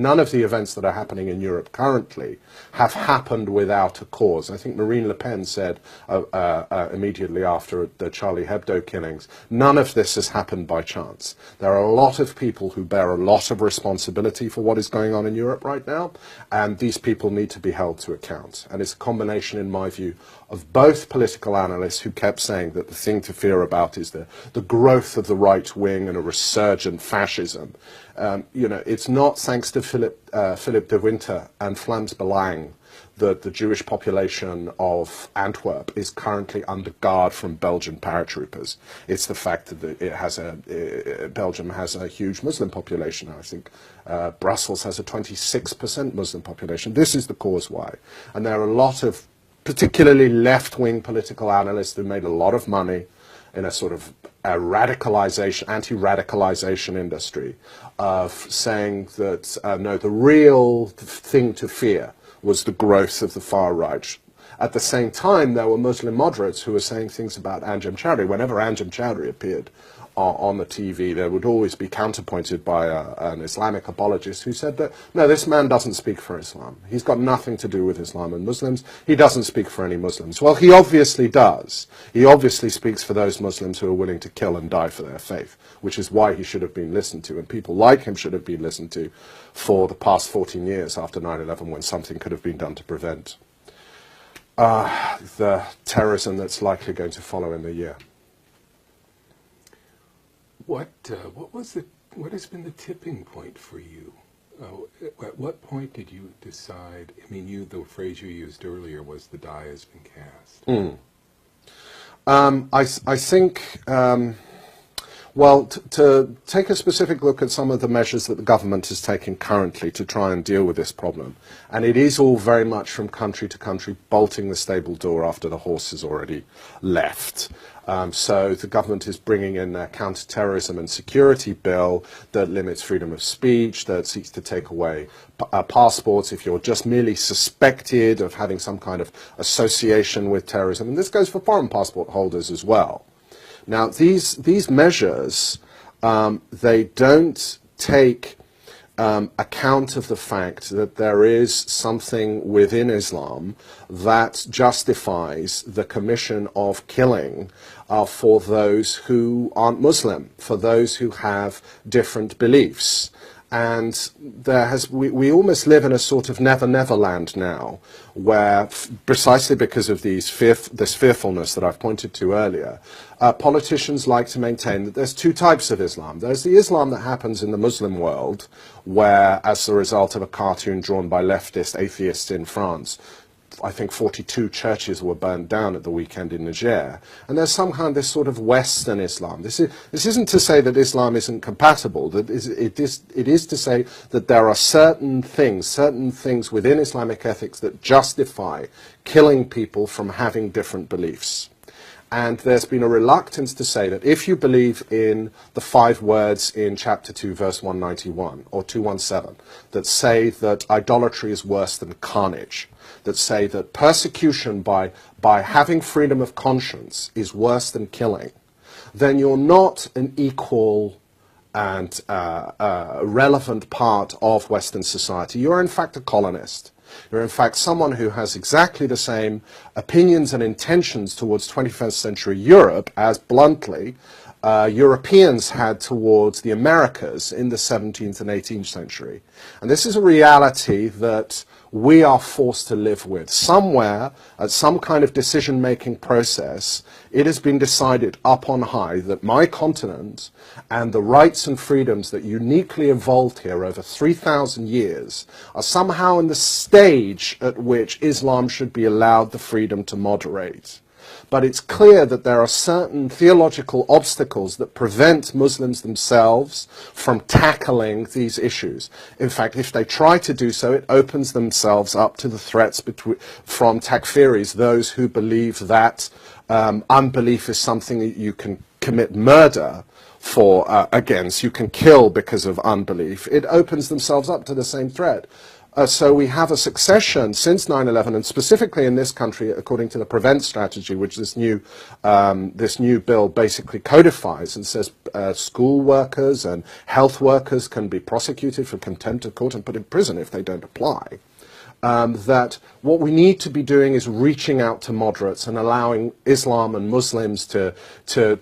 none of the events that are happening in Europe currently have happened without a cause. I think Marine Le Pen said immediately after the Charlie Hebdo killings, none of this has happened by chance. There are a lot of people who bear a lot of responsibility for what is going on in Europe right now, and these people need to be held to account. And it's a combination, in my view, of both political analysts who kept saying that the thing to fear about is the growth of the right wing and a resurgent fascism. It's not thanks to Philip de Winter and Frans Belang that the Jewish population of Antwerp is currently under guard from Belgian paratroopers. It's the fact that Belgium has a huge Muslim population. I think Brussels has a 26% Muslim population. This is the cause why. And there are a lot of particularly left-wing political analysts who made a lot of money in a sort of anti-radicalization industry of saying that, no, the real thing to fear was the growth of the far right. At the same time, there were Muslim moderates who were saying things about Anjem Choudary. Whenever Anjem Choudary appeared on the TV, there would always be counterpointed by an Islamic apologist who said that, no, this man doesn't speak for Islam. He's got nothing to do with Islam and Muslims. He doesn't speak for any Muslims. Well, he obviously does. He obviously speaks for those Muslims who are willing to kill and die for their faith, which is why he should have been listened to, and people like him should have been listened to for the past 14 years after 9/11, when something could have been done to prevent the terrorism that's likely going to follow in the year. What has been the tipping point for you? At what point did you decide? I mean, the phrase you used earlier was the die has been cast. I think. Well, to take a specific look at some of the measures that the government is taking currently to try and deal with this problem, and it is all very much from country to country, bolting the stable door after the horse has already left. So the government is bringing in their counter-terrorism and security bill that limits freedom of speech, that seeks to take away passports if you're just merely suspected of having some kind of association with terrorism. And this goes for foreign passport holders as well. Now, these measures, they don't take account of the fact that there is something within Islam that justifies the commission of killing for those who aren't Muslim, for those who have different beliefs. And we almost live in a sort of never land now, where precisely because of this fearfulness that I've pointed to earlier, politicians like to maintain that there's two types of Islam. There's the Islam that happens in the Muslim world, where as a result of a cartoon drawn by leftist atheists in France, I think 42 churches were burned down at the weekend in Niger. And there's somehow this sort of Western Islam. This isn't to say that Islam isn't compatible. It is to say that there are certain things within Islamic ethics that justify killing people from having different beliefs. And there's been a reluctance to say that if you believe in the 5 words in chapter 2, verse 191, or 217, that say that idolatry is worse than carnage, that say that persecution by having freedom of conscience is worse than killing, then you're not an equal and relevant part of Western society. You're in fact a colonist. You're in fact someone who has exactly the same opinions and intentions towards 21st century Europe as, bluntly, Europeans had towards the Americas in the 17th and 18th century. And this is a reality that we are forced to live with. Somewhere, at some kind of decision-making process, it has been decided up on high that my continent and the rights and freedoms that uniquely evolved here over 3,000 years are somehow in the stage at which Islam should be allowed the freedom to moderate. But it's clear that there are certain theological obstacles that prevent Muslims themselves from tackling these issues. In fact, if they try to do so, it opens themselves up to the threats from takfiris, those who believe that unbelief is something that you can commit murder for against, you can kill because of unbelief. It opens themselves up to the same threat. So we have a succession since 9/11, and specifically in this country, according to the PREVENT strategy, which this new bill basically codifies and says school workers and health workers can be prosecuted for contempt of court and put in prison if they don't apply. That what we need to be doing is reaching out to moderates and allowing Islam and Muslims to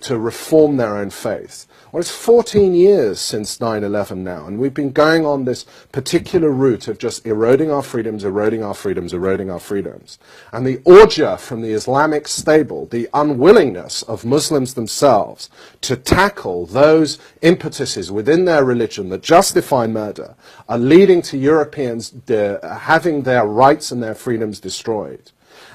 reform their own faith. Well, it's 14 years since 9/11 now, and we've been going on this particular route of just eroding our freedoms, eroding our freedoms, eroding our freedoms. And the orgia from the Islamic stable, the unwillingness of Muslims themselves to tackle those impetuses within their religion that justify murder, are leading to Europeans having their rights and their freedoms destroyed.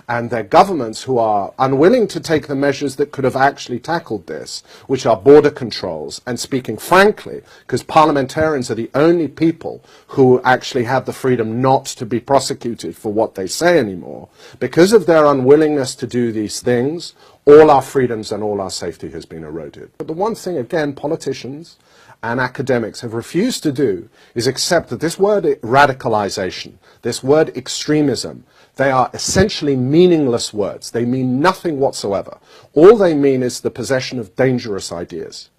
And their governments who are unwilling to take the measures that could have actually tackled this, which are border controls, and speaking frankly, because parliamentarians are the only people who actually have the freedom not to be prosecuted for what they say anymore, because of their unwillingness to do these things, all our freedoms and all our safety has been eroded. But the one thing, again, politicians and academics have refused to do is accept that this word radicalization, this word extremism, they are essentially meaningless words. They mean nothing whatsoever. All they mean is the possession of dangerous ideas.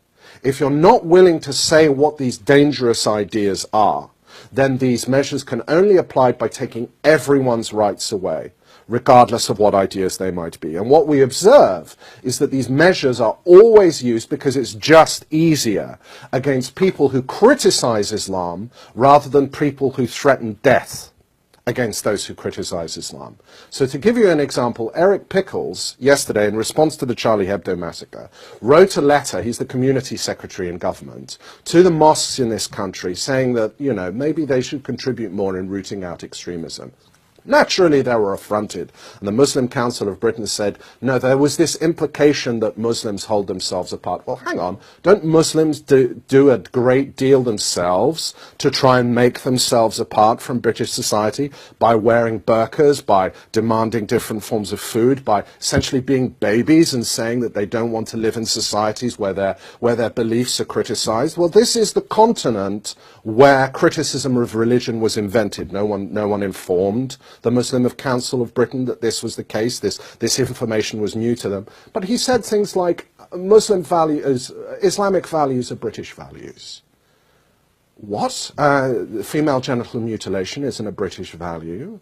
If you're not willing to say what these dangerous ideas are, then these measures can only apply by taking everyone's rights away, regardless of what ideas they might be. And what we observe is that these measures are always used because it's just easier against people who criticize Islam rather than people who threaten death against those who criticize Islam. So to give you an example, Eric Pickles, yesterday, in response to the Charlie Hebdo massacre, wrote a letter, he's the community secretary in government, to the mosques in this country saying that, you know, maybe they should contribute more in rooting out extremism. Naturally, they were affronted, and the Muslim Council of Britain said, no, there was this implication that Muslims hold themselves apart. Well, hang on, don't Muslims do a great deal themselves to try and make themselves apart from British society by wearing burqas, by demanding different forms of food, by essentially being babies and saying that they don't want to live in societies where their beliefs are criticized? Well, this is the continent where criticism of religion was invented. No one informed the Muslim Council of Britain that this was the case, this information was new to them. But he said things like, Muslim values, Islamic values are British values. What? Female genital mutilation isn't a British value.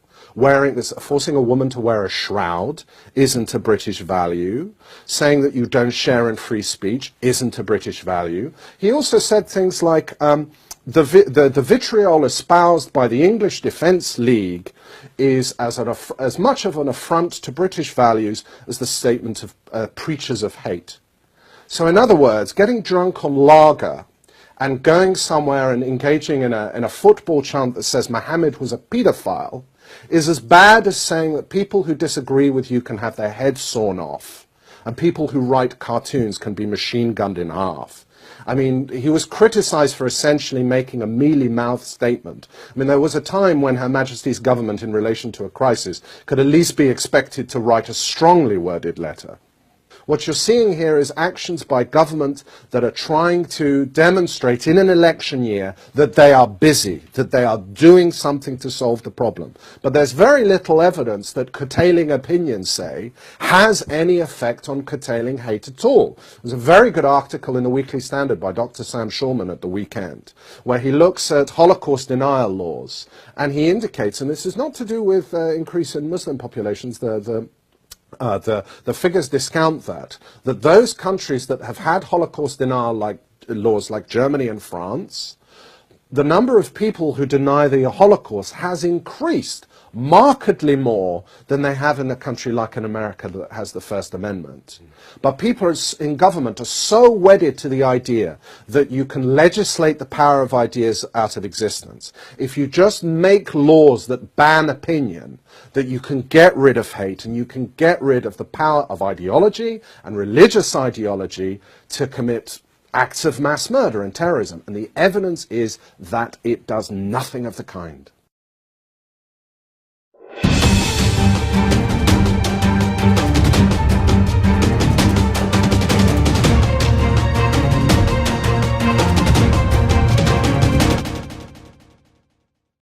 Forcing a woman to wear a shroud isn't a British value. Saying that you don't share in free speech isn't a British value. He also said things like, the vitriol espoused by the English Defence League is as much of an affront to British values as the statement of preachers of hate. So in other words, getting drunk on lager and going somewhere and engaging in a football chant that says Muhammad was a paedophile is as bad as saying that people who disagree with you can have their heads sawn off and people who write cartoons can be machine gunned in half. I mean, he was criticized for essentially making a mealy-mouthed statement. I mean, there was a time when Her Majesty's government, in relation to a crisis, could at least be expected to write a strongly worded letter. What you're seeing here is actions by government that are trying to demonstrate in an election year that they are busy, that they are doing something to solve the problem. But there's very little evidence that curtailing opinion, say, has any effect on curtailing hate at all. There's a very good article in the Weekly Standard by Dr. Sam Schulman at the weekend, where he looks at Holocaust denial laws, and he indicates, and this is not to do with increase in Muslim populations, the figures discount that those countries that have had Holocaust denial laws like Germany and France, the number of people who deny the Holocaust has increased markedly more than they have in a country like in America that has the First Amendment. But people in government are so wedded to the idea that you can legislate the power of ideas out of existence. If you just make laws that ban opinion, that you can get rid of hate and you can get rid of the power of ideology and religious ideology to commit acts of mass murder and terrorism. And the evidence is that it does nothing of the kind.